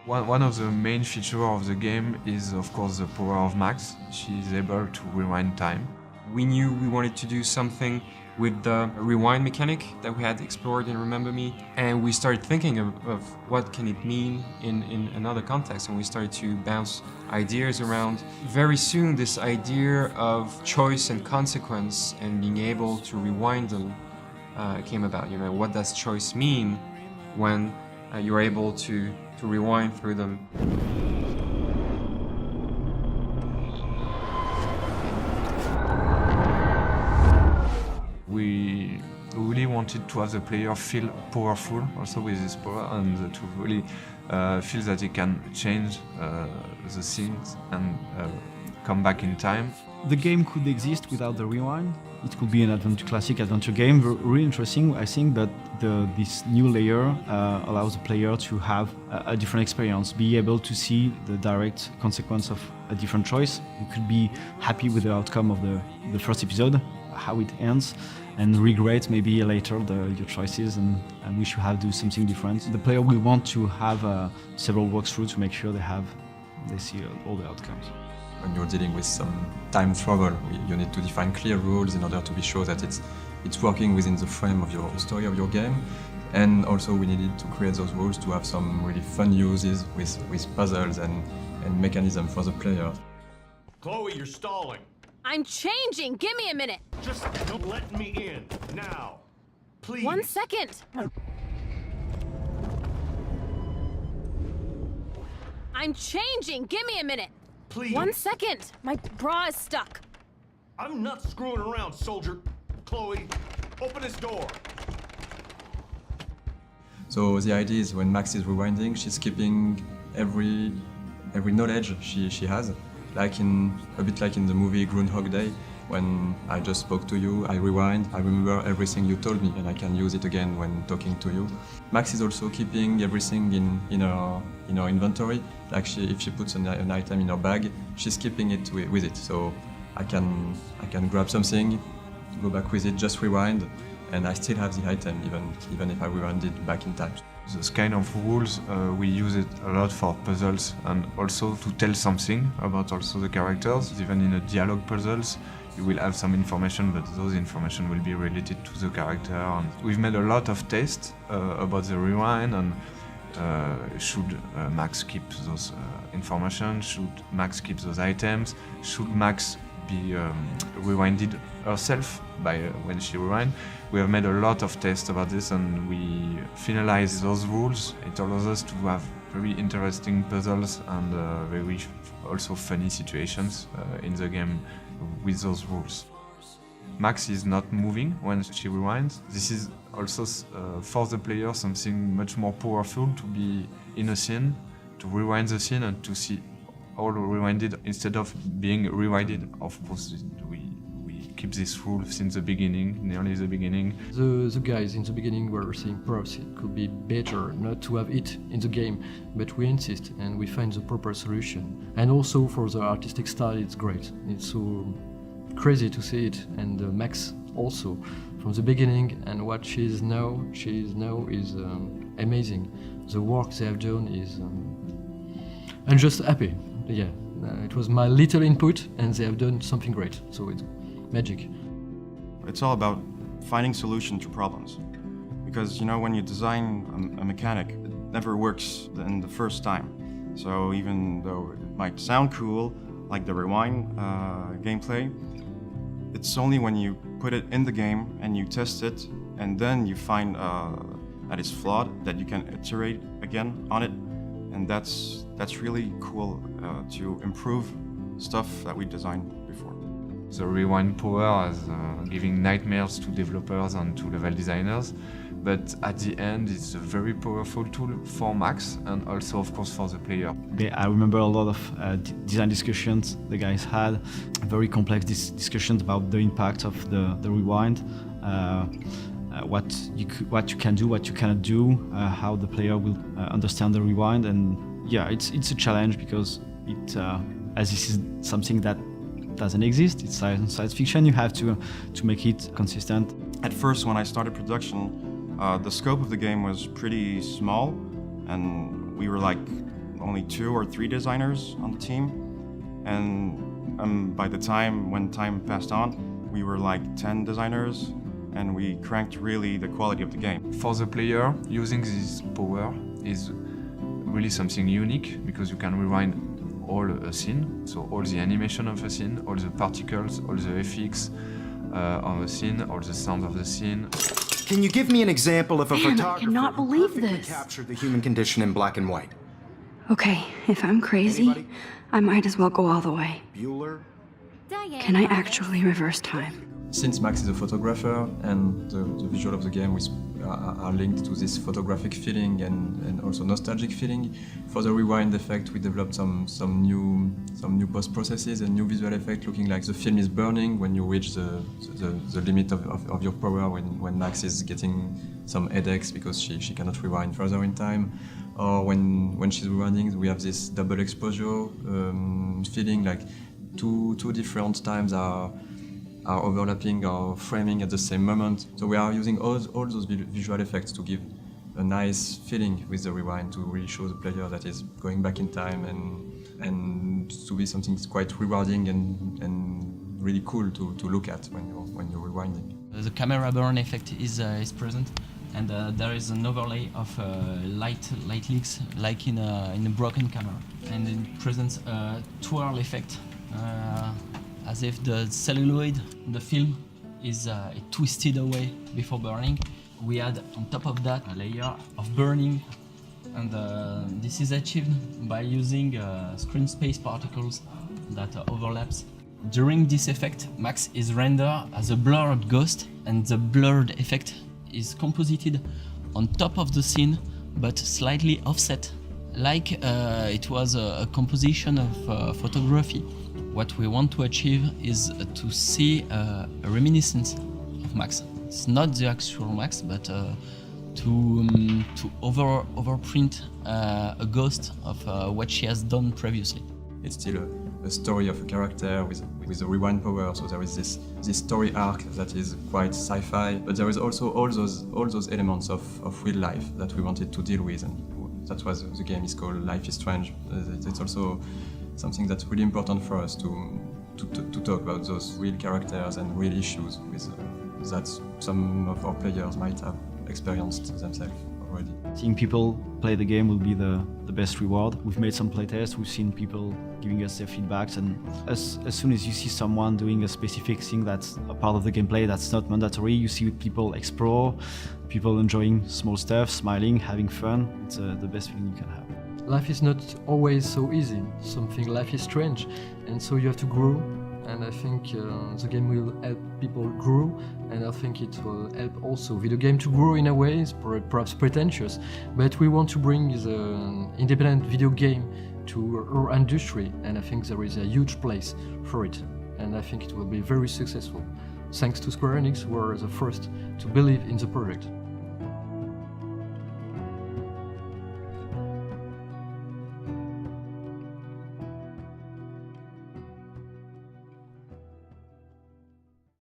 One of the main features of the game is, of course, the power of Max. She is able to rewind time. We knew we wanted to do something with the rewind mechanic that we had explored in Remember Me, and we started thinking of what can it mean in another context, and we started to bounce ideas around. Very soon this idea of choice and consequence and being able to rewind them came about. You know, what does choice mean when you're able to rewind through them? We really wanted to have the player feel powerful also with this power, and to really feel that he can change the things and come back in time. The game could exist without the rewind. It could be an classic adventure game, really interesting, I think, but this new layer allows the player to have a different experience, be able to see the direct consequence of a different choice. You could be happy with the outcome of the first episode, how it ends, and regret maybe later your choices and wish you have do something different. The player will want to have several walkthroughs to make sure they see all the outcomes. When you're dealing with some time travel, you need to define clear rules in order to be sure that it's working within the frame of your story of your game. And also we needed to create those rules to have some really fun uses with puzzles and mechanism for the player. Chloe, you're stalling. I'm changing! Give me a minute! Just don't let me in, now. Please. 1 second! I'm changing! Give me a minute! Please. 1 second! My bra is stuck. I'm not screwing around, soldier. Chloe, open this door. So the idea is when Max is rewinding, she's keeping every knowledge she has. A bit like in the movie Groundhog Day, when I just spoke to you, I rewind, I remember everything you told me, and I can use it again when talking to you. Max is also keeping everything in her inventory. Like if she puts an item in her bag, she's keeping it with it. So I can grab something, go back with it, just rewind, and I still have the item even if I rewind it back in time. Those kind of rules, we use it a lot for puzzles and also to tell something about also the characters. Even in a dialogue puzzles, you will have some information, but those information will be related to the character. And we've made a lot of tests about the rewind and should Max keep those information, should Max keep those items, should Max be rewinded herself by when she rewind. We have made a lot of tests about this and we finalize those rules. It allows us to have very interesting puzzles and very also funny situations in the game with those rules. Max is not moving when she rewinds. This is also for the player something much more powerful to be in a scene, to rewind the scene and to see all rewinded instead of being rewinded. Of course, we keep this rule since the beginning, nearly the beginning. The guys in the beginning were saying perhaps it could be better not to have it in the game, but we insist and we find the proper solution. And also for the artistic style, it's great. It's so crazy to see it, and Max also from the beginning, and what she is now is amazing. The work they have done is, I'm just happy. Yeah, it was my little input, and they have done something great. So it's magic. It's all about finding solutions to problems, because when you design a mechanic, it never works in the first time. So even though it might sound cool, like the rewind gameplay, it's only when you put it in the game and you test it, and then you find that it's flawed, that you can iterate again on it, and that's really cool to improve stuff that we designed before. The rewind power is giving nightmares to developers and to level designers, but at the end it's a very powerful tool for Max and also of course for the player. I remember a lot of design discussions the guys had, very complex discussions about the impact of the rewind, what you can do, what you cannot do, how the player will understand the rewind, and yeah, it's a challenge because as this is something that doesn't exist, it's science fiction, you have to make it consistent. At first, when I started production, the scope of the game was pretty small, and we were like only 2 or 3 designers on the team, and by the time, when time passed on, we were like 10 designers, and we cranked really the quality of the game. For the player, using this power is really something unique because you can rewind all a scene, so all the animation of a scene, all the particles, all the effects of a scene, all the sounds of the scene. Can you give me an example of a Man, I photographer cannot who believe perfectly this. captured the human condition in black and white? Okay, if I'm crazy, Anybody? I might as well go all the way. Bueller? Can I actually reverse time? Since Max is a photographer and the visual of the game are linked to this photographic feeling and also nostalgic feeling, for the rewind effect we developed some new post processes and new visual effect looking like the film is burning when you reach the limit of your power, when Max is getting some headaches because she cannot rewind further in time, or when she's rewinding we have this double exposure feeling, like two different times are overlapping or framing at the same moment. So we are using all those visual effects to give a nice feeling with the rewind, to really show the player that is going back in time and to be something that's quite rewarding and really cool to look at when you're rewinding. The camera burn effect is present, and there is an overlay of light leaks like in a broken camera, and it presents a twirl effect. As if the celluloid, the film, is twisted away before burning. We add on top of that a layer of burning, and this is achieved by using screen space particles that overlaps. During this effect, Max is rendered as a blurred ghost, and the blurred effect is composited on top of the scene, but slightly offset, like it was a composition of photography. What we want to achieve is to see a reminiscence of Max. It's not the actual Max, but to overprint a ghost of what she has done previously. It's still a story of a character with a rewind power, so there is this story arc that is quite sci-fi, but there is also all those elements of real life that we wanted to deal with, and that's why the game is called Life is Strange. It's also something that's really important for us to talk about those real characters and real issues with that some of our players might have experienced themselves already. Seeing people play the game will be the best reward. We've made some playtests, we've seen people giving us their feedbacks, and as soon as you see someone doing a specific thing that's a part of the gameplay that's not mandatory, you see people explore, people enjoying small stuff, smiling, having fun. It's the best feeling you can have. Life is not always so easy. Life is strange, and so you have to grow. And I think the game will help people grow, and I think it will help also video game to grow in a way. It's perhaps pretentious, but we want to bring the independent video game to our industry, and I think there is a huge place for it, and I think it will be very successful. Thanks to Square Enix, who were the first to believe in the project.